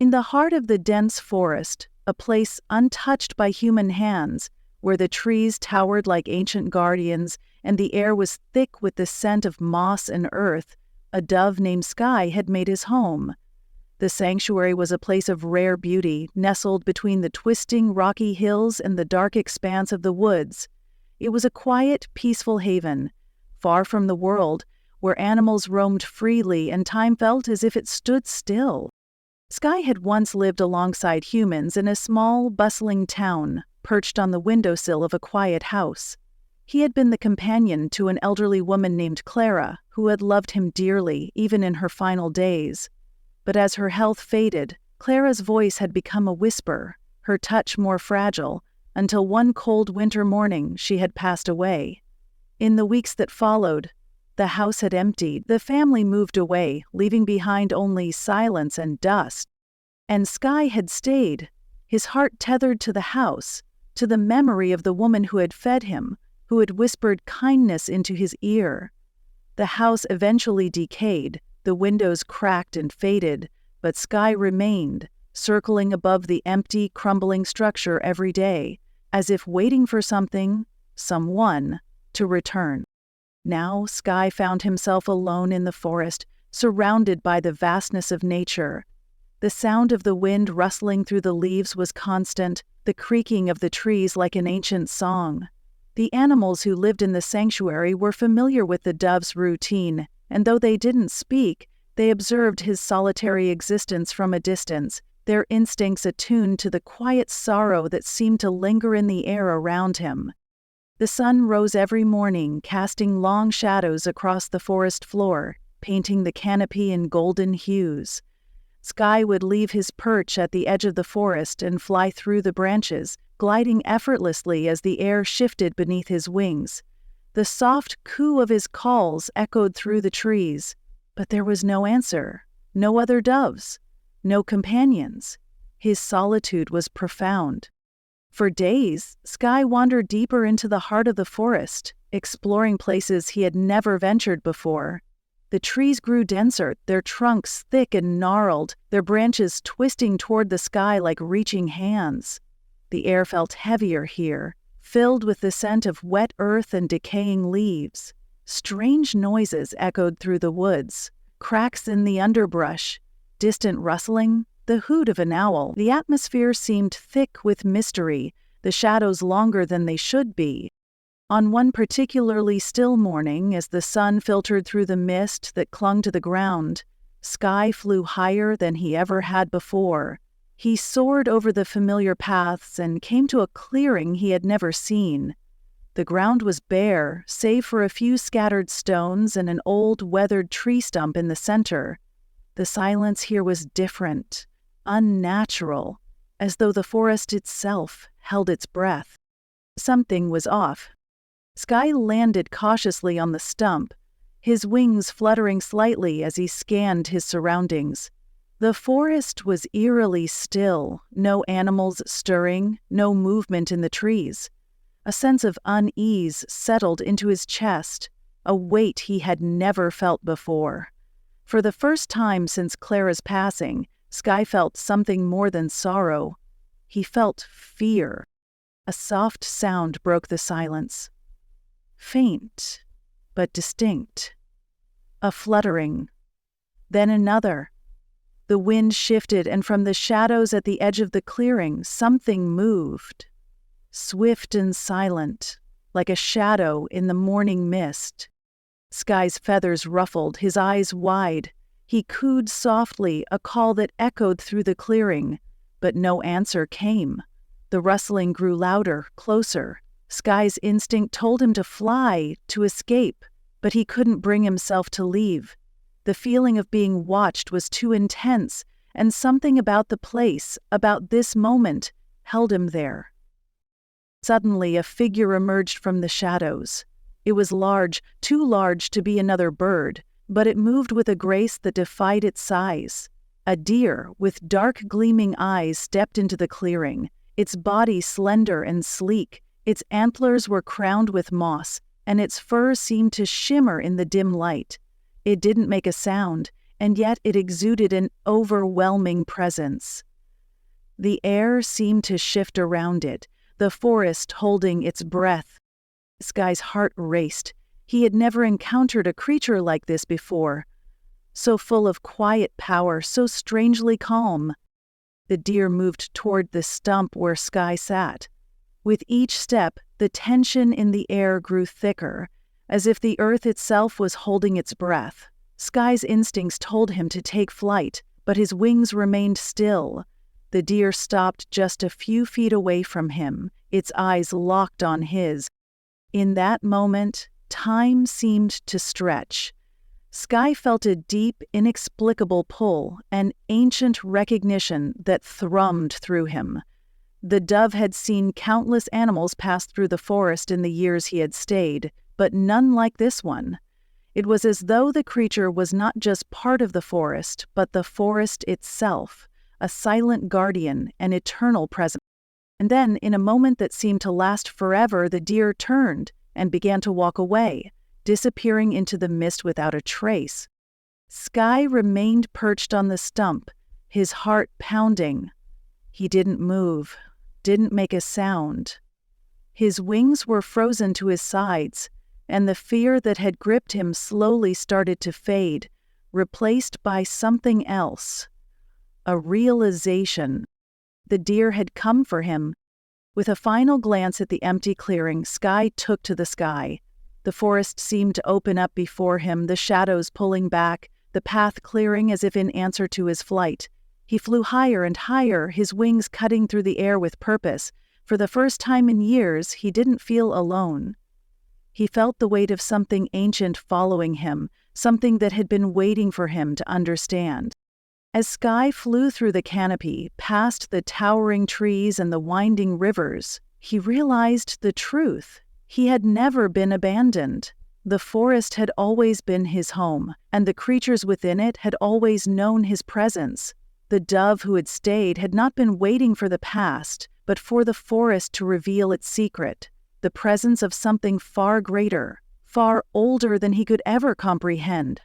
In the heart of the dense forest, a place untouched by human hands, where the trees towered like ancient guardians and the air was thick with the scent of moss and earth, a dove named Sky had made his home. The sanctuary was a place of rare beauty, nestled between the twisting rocky hills and the dark expanse of the woods. It was a quiet, peaceful haven, far from the world, where animals roamed freely and time felt as if it stood still. Sky had once lived alongside humans in a small, bustling town, perched on the windowsill of a quiet house. He had been the companion to an elderly woman named Clara, who had loved him dearly, even in her final days. But as her health faded, Clara's voice had become a whisper, her touch more fragile, until one cold winter morning she had passed away. In the weeks that followed, the house had emptied, the family moved away, leaving behind only silence and dust. And Sky had stayed, his heart tethered to the house, to the memory of the woman who had fed him, who had whispered kindness into his ear. The house eventually decayed, the windows cracked and faded, but Sky remained, circling above the empty, crumbling structure every day, as if waiting for something, someone, to return. Now Sky found himself alone in the forest, surrounded by the vastness of nature. The sound of the wind rustling through the leaves was constant, the creaking of the trees like an ancient song. The animals who lived in the sanctuary were familiar with the dove's routine, and though they didn't speak, they observed his solitary existence from a distance, their instincts attuned to the quiet sorrow that seemed to linger in the air around him. The sun rose every morning, casting long shadows across the forest floor, painting the canopy in golden hues. Sky would leave his perch at the edge of the forest and fly through the branches, gliding effortlessly as the air shifted beneath his wings. The soft coo of his calls echoed through the trees, but there was no answer, no other doves, no companions. His solitude was profound. For days, Sky wandered deeper into the heart of the forest, exploring places he had never ventured before. The trees grew denser, their trunks thick and gnarled, their branches twisting toward the sky like reaching hands. The air felt heavier here, filled with the scent of wet earth and decaying leaves. Strange noises echoed through the woods, cracks in the underbrush, distant rustling, the hoot of an owl. The atmosphere seemed thick with mystery, the shadows longer than they should be. On one particularly still morning, as the sun filtered through the mist that clung to the ground, Sky flew higher than he ever had before. He soared over the familiar paths and came to a clearing he had never seen. The ground was bare, save for a few scattered stones and an old, weathered tree stump in the center. The silence here was different, unnatural, as though the forest itself held its breath. Something was off. Sky landed cautiously on the stump, his wings fluttering slightly as he scanned his surroundings. The forest was eerily still, no animals stirring, no movement in the trees. A sense of unease settled into his chest, a weight he had never felt before. For the first time since Clara's passing, Sky felt something more than sorrow. He felt fear. A soft sound broke the silence. Faint, but distinct. A fluttering. Then another. The wind shifted, and from the shadows at the edge of the clearing, something moved. Swift and silent, like a shadow in the morning mist. Sky's feathers ruffled, his eyes wide. He cooed softly, a call that echoed through the clearing, but no answer came. The rustling grew louder, closer. Sky's instinct told him to fly, to escape, but he couldn't bring himself to leave. The feeling of being watched was too intense, and something about the place, about this moment, held him there. Suddenly, a figure emerged from the shadows. It was large, too large to be another bird, but it moved with a grace that defied its size. A deer, with dark gleaming eyes, stepped into the clearing, its body slender and sleek. Its antlers were crowned with moss, and its fur seemed to shimmer in the dim light. It didn't make a sound. and yet it exuded an overwhelming presence. The air seemed to shift around it, the forest holding its breath. Sky's heart raced. He had never encountered a creature like this before, so full of quiet power, so strangely calm. The deer moved toward the stump where Sky sat. With each step, the tension in the air grew thicker, as if the earth itself was holding its breath. Sky's instincts told him to take flight, but his wings remained still. The deer stopped just a few feet away from him, its eyes locked on his. In that moment, time seemed to stretch. Sky felt a deep, inexplicable pull, an ancient recognition that thrummed through him. The dove had seen countless animals pass through the forest in the years he had stayed, but none like this one. It was as though the creature was not just part of the forest, but the forest itself, a silent guardian, an eternal presence. And then, in a moment that seemed to last forever, the deer turned and began to walk away, disappearing into the mist without a trace. Sky remained perched on the stump, his heart pounding. He didn't move, didn't make a sound. His wings were frozen to his sides, and the fear that had gripped him slowly started to fade, replaced by something else. A realization. The deer had come for him. With a final glance at the empty clearing, Sky took to the sky. The forest seemed to open up before him, the shadows pulling back, the path clearing as if in answer to his flight. He flew higher and higher, his wings cutting through the air with purpose. For the first time in years, he didn't feel alone. He felt the weight of something ancient following him, something that had been waiting for him to understand. As Sky flew through the canopy, past the towering trees and the winding rivers, he realized the truth. He had never been abandoned. The forest had always been his home, and the creatures within it had always known his presence. The dove who had stayed had not been waiting for the past, but for the forest to reveal its secret, the presence of something far greater, far older than he could ever comprehend.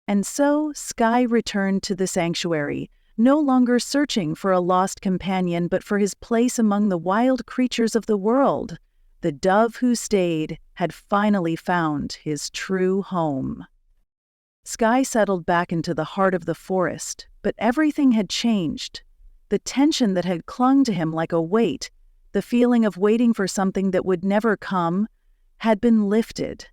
And so Sky returned to the sanctuary, no longer searching for a lost companion but for his place among the wild creatures of the world. The dove who stayed had finally found his true home. Sky settled back into the heart of the forest, but everything had changed. The tension that had clung to him like a weight, the feeling of waiting for something that would never come, had been lifted.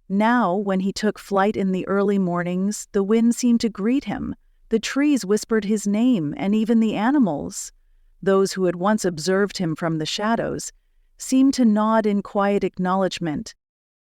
Now, when he took flight in the early mornings, the wind seemed to greet him. The trees whispered his name, and even the animals, those who had once observed him from the shadows, seemed to nod in quiet acknowledgement.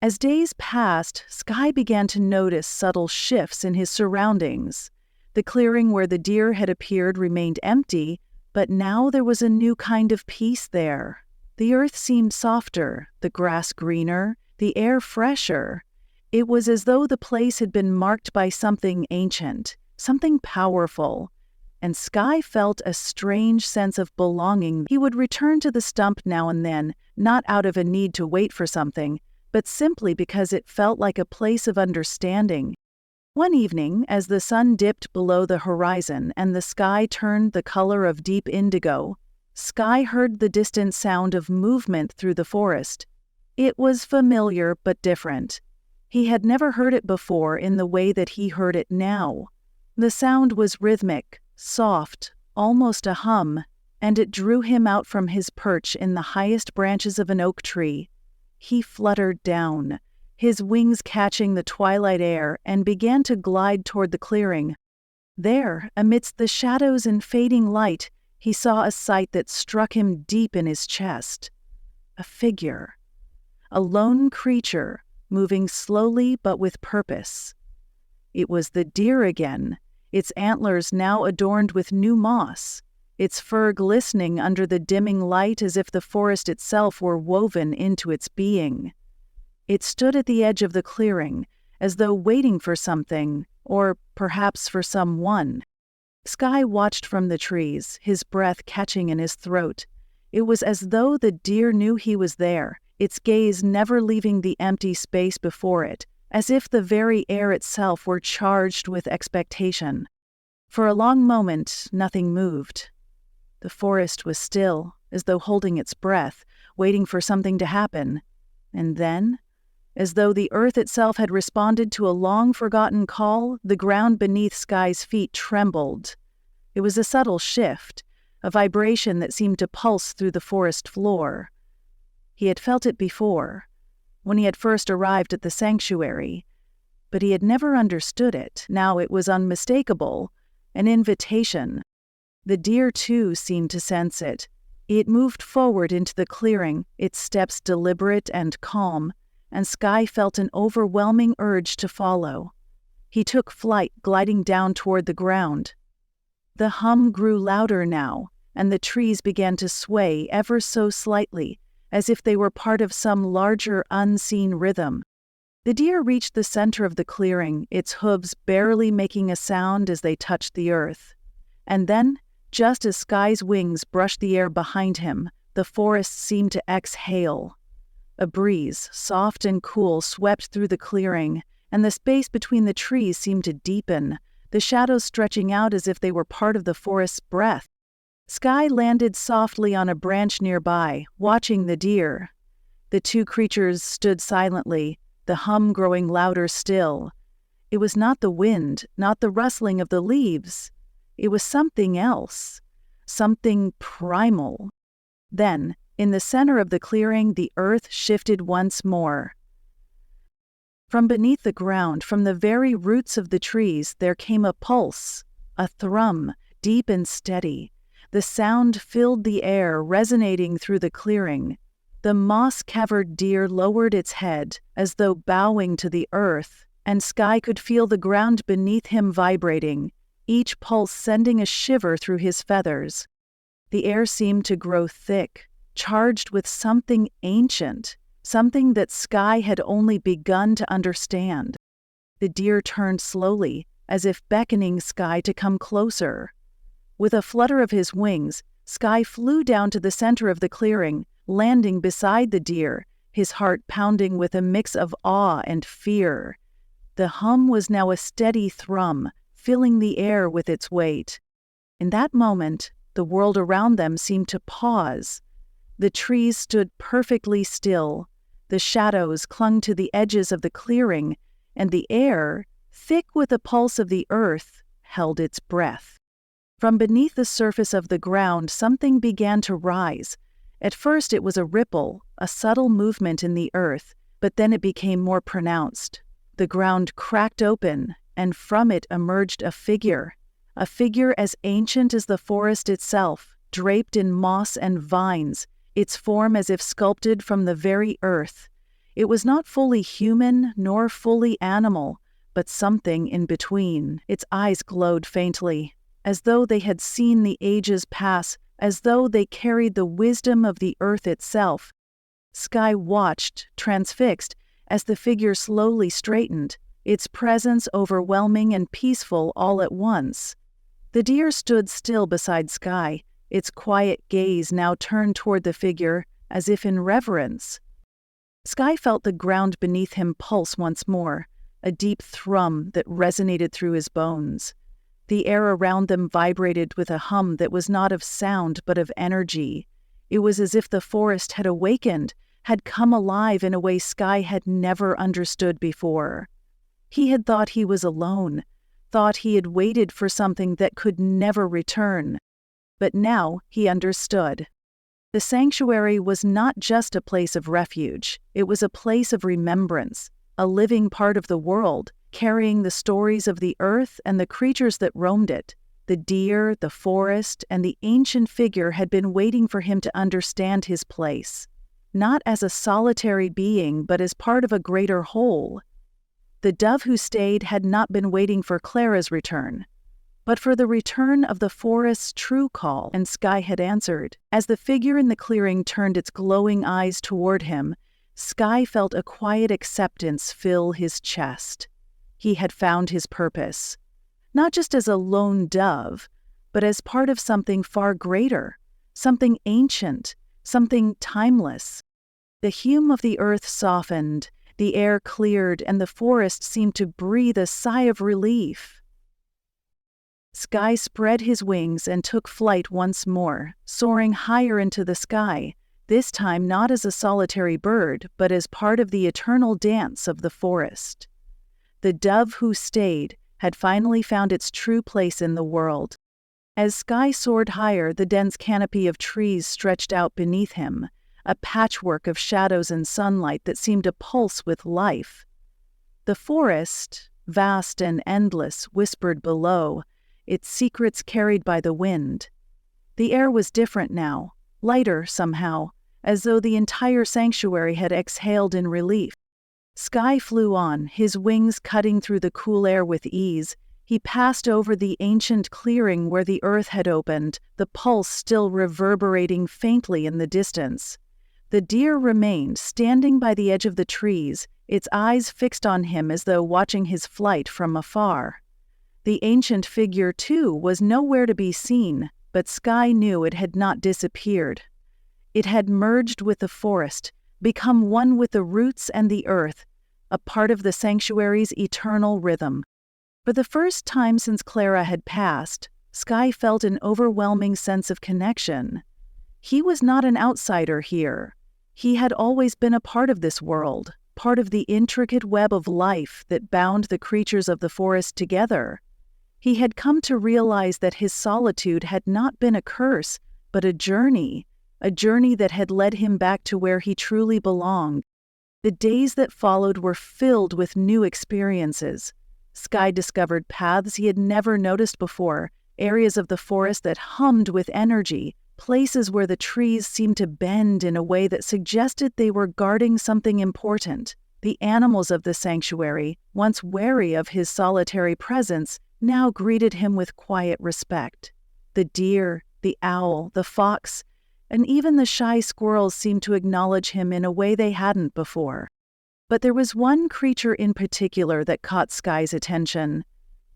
As days passed, Sky began to notice subtle shifts in his surroundings. The clearing where the deer had appeared remained empty, but now there was a new kind of peace there. The earth seemed softer, the grass greener, the air fresher. It was as though the place had been marked by something ancient, something powerful, and Sky felt a strange sense of belonging. He would return to the stump now and then, not out of a need to wait for something, but simply because it felt like a place of understanding. One evening, as the sun dipped below the horizon and the sky turned the color of deep indigo, Sky heard the distant sound of movement through the forest. It was familiar but different. He had never heard it before in the way that he heard it now. The sound was rhythmic, soft, almost a hum, and it drew him out from his perch in the highest branches of an oak tree. He fluttered down, his wings catching the twilight air, and began to glide toward the clearing. There, amidst the shadows and fading light, he saw a sight that struck him deep in his chest. A figure. A lone creature, moving slowly but with purpose. It was the deer again, its antlers now adorned with new moss, its fur glistening under the dimming light as if the forest itself were woven into its being. It stood at the edge of the clearing, as though waiting for something, or perhaps for someone. Sky watched from the trees, his breath catching in his throat. It was as though the deer knew he was there, its gaze never leaving the empty space before it, as if the very air itself were charged with expectation. For a long moment, nothing moved. The forest was still, as though holding its breath, waiting for something to happen. And then, as though the earth itself had responded to a long-forgotten call, the ground beneath Sky's feet trembled. It was a subtle shift, a vibration that seemed to pulse through the forest floor. He had felt it before, when he had first arrived at the sanctuary, but he had never understood it. Now it was unmistakable, an invitation. The deer, too, seemed to sense it. It moved forward into the clearing, its steps deliberate and calm, and Sky felt an overwhelming urge to follow. He took flight, gliding down toward the ground. The hum grew louder now, and the trees began to sway ever so slightly, as if they were part of some larger, unseen rhythm. The deer reached the center of the clearing, its hooves barely making a sound as they touched the earth. And then, just as Sky's wings brushed the air behind him, the forest seemed to exhale. A breeze, soft and cool, swept through the clearing, and the space between the trees seemed to deepen, the shadows stretching out as if they were part of the forest's breath. Sky landed softly on a branch nearby, watching the deer. The two creatures stood silently, the hum growing louder still. It was not the wind, not the rustling of the leaves. It was something else, something primal. Then, in the center of the clearing, the earth shifted once more. From beneath the ground, from the very roots of the trees, there came a pulse, a thrum, deep and steady. The sound filled the air, resonating through the clearing. The moss-covered deer lowered its head, as though bowing to the earth, and Sky could feel the ground beneath him vibrating, each pulse sending a shiver through his feathers. The air seemed to grow thick, charged with something ancient, something that Sky had only begun to understand. The deer turned slowly, as if beckoning Sky to come closer. With a flutter of his wings, Sky flew down to the center of the clearing, landing beside the deer, his heart pounding with a mix of awe and fear. The hum was now a steady thrum, filling the air with its weight. In that moment, the world around them seemed to pause. The trees stood perfectly still. The shadows clung to the edges of the clearing, and the air, thick with the pulse of the earth, held its breath. From beneath the surface of the ground, something began to rise. At first it was a ripple, a subtle movement in the earth, but then it became more pronounced. The ground cracked open, and from it emerged a figure as ancient as the forest itself, draped in moss and vines, its form as if sculpted from the very earth. It was not fully human nor fully animal, but something in between. Its eyes glowed faintly, as though they had seen the ages pass, as though they carried the wisdom of the earth itself. Sky watched, transfixed, as the figure slowly straightened, its presence overwhelming and peaceful all at once. The deer stood still beside Sky, its quiet gaze now turned toward the figure, as if in reverence. Sky felt the ground beneath him pulse once more, a deep thrum that resonated through his bones. The air around them vibrated with a hum that was not of sound but of energy. It was as if the forest had awakened, had come alive in a way Sky had never understood before. He had thought he was alone, thought he had waited for something that could never return. But now he understood. The sanctuary was not just a place of refuge, it was a place of remembrance, a living part of the world, carrying the stories of the earth and the creatures that roamed it. The deer, the forest, and the ancient figure had been waiting for him to understand his place, not as a solitary being, but as part of a greater whole. The dove who stayed had not been waiting for Clara's return, but for the return of the forest's true call, and Sky had answered. As the figure in the clearing turned its glowing eyes toward him, Sky felt a quiet acceptance fill his chest. He had found his purpose, not just as a lone dove, but as part of something far greater, something ancient, something timeless. The hum of the earth softened, The air cleared and the forest seemed to breathe a sigh of relief. Sky spread his wings and took flight once more, soaring higher into the sky, this time not as a solitary bird, but as part of the eternal dance of the forest. The dove who stayed had finally found its true place in the world. As Sky soared higher, the dense canopy of trees stretched out beneath him, a patchwork of shadows and sunlight that seemed to pulse with life. The forest, vast and endless, whispered below, its secrets carried by the wind. The air was different now, lighter somehow, as though the entire sanctuary had exhaled in relief. Sky flew on, his wings cutting through the cool air with ease. He passed over the ancient clearing where the earth had opened, the pulse still reverberating faintly in the distance. The deer remained, standing by the edge of the trees, its eyes fixed on him as though watching his flight from afar. The ancient figure, too, was nowhere to be seen, but Sky knew it had not disappeared. It had merged with the forest, become one with the roots and the earth, a part of the sanctuary's eternal rhythm. For the first time since Clara had passed, Sky felt an overwhelming sense of connection. He was not an outsider here. He had always been a part of this world, part of the intricate web of life that bound the creatures of the forest together. He had come to realize that his solitude had not been a curse, but a journey that had led him back to where he truly belonged. The days that followed were filled with new experiences. Sky discovered paths he had never noticed before, areas of the forest that hummed with energy, places where the trees seemed to bend in a way that suggested they were guarding something important. The animals of the sanctuary, once wary of his solitary presence, now greeted him with quiet respect. The deer, the owl, the fox, and even the shy squirrels seemed to acknowledge him in a way they hadn't before. But there was one creature in particular that caught Sky's attention,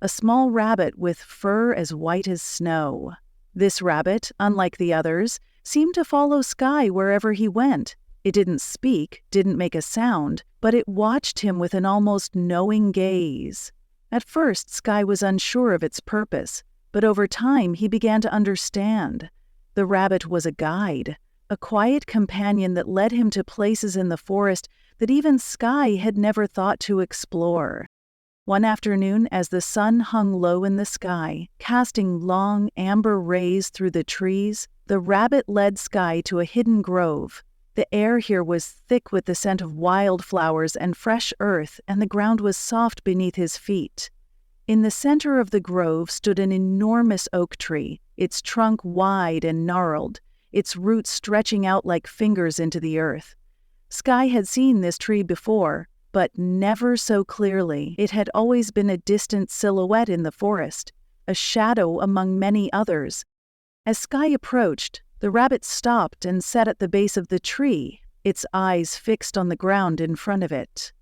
a small rabbit with fur as white as snow. This rabbit, unlike the others, seemed to follow Sky wherever he went. It didn't speak, didn't make a sound, but it watched him with an almost knowing gaze. At first, Sky was unsure of its purpose, but over time he began to understand. The rabbit was a guide, a quiet companion that led him to places in the forest that even Sky had never thought to explore. One afternoon, as the sun hung low in the sky, casting long amber rays through the trees, the rabbit led Sky to a hidden grove. The air here was thick with the scent of wildflowers and fresh earth, and the ground was soft beneath his feet. In the center of the grove stood an enormous oak tree, its trunk wide and gnarled, its roots stretching out like fingers into the earth. Sky had seen this tree before, but never so clearly. It had always been a distant silhouette in the forest, a shadow among many others. As Sky approached, the rabbit stopped and sat at the base of the tree, its eyes fixed on the ground in front of it.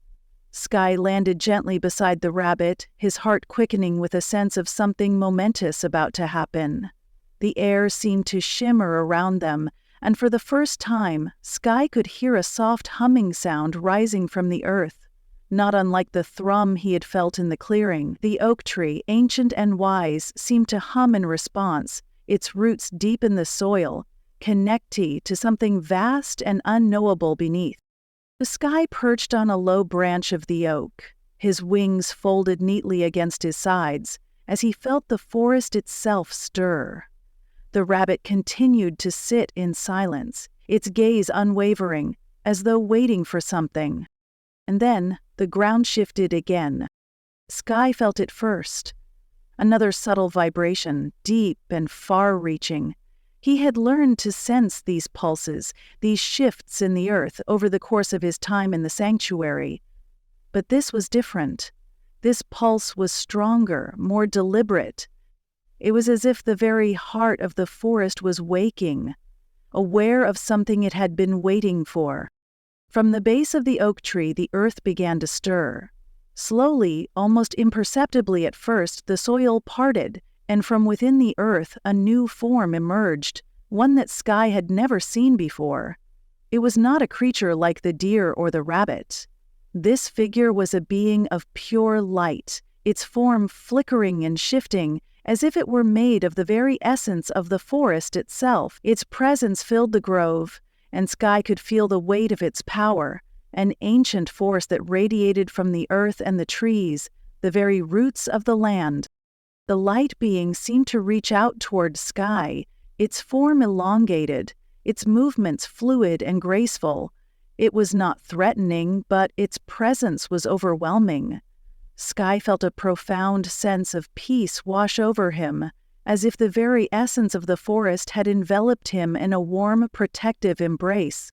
Sky landed gently beside the rabbit, his heart quickening with a sense of something momentous about to happen. The air seemed to shimmer around them, and for the first time, Sky could hear a soft humming sound rising from the earth. Not unlike the thrum he had felt in the clearing, the oak tree, ancient and wise, seemed to hum in response, its roots deep in the soil, connecting to something vast and unknowable beneath. The Sky perched on a low branch of the oak, his wings folded neatly against his sides, as he felt the forest itself stir. The rabbit continued to sit in silence, its gaze unwavering, as though waiting for something. And then the ground shifted again. Sky felt it first. Another subtle vibration, deep and far-reaching. He had learned to sense these pulses, these shifts in the earth over the course of his time in the sanctuary. But this was different. This pulse was stronger, more deliberate. It was as if the very heart of the forest was waking, aware of something it had been waiting for. From the base of the oak tree, the earth began to stir. Slowly, almost imperceptibly at first, the soil parted, and from within the earth a new form emerged, one that Sky had never seen before. It was not a creature like the deer or the rabbit. This figure was a being of pure light, its form flickering and shifting, as if it were made of the very essence of the forest itself. Its presence filled the grove, and Sky could feel the weight of its power, an ancient force that radiated from the earth and the trees, the very roots of the land. The light being seemed to reach out toward Sky, its form elongated, its movements fluid and graceful. It was not threatening, but its presence was overwhelming. Sky felt a profound sense of peace wash over him, as if the very essence of the forest had enveloped him in a warm, protective embrace.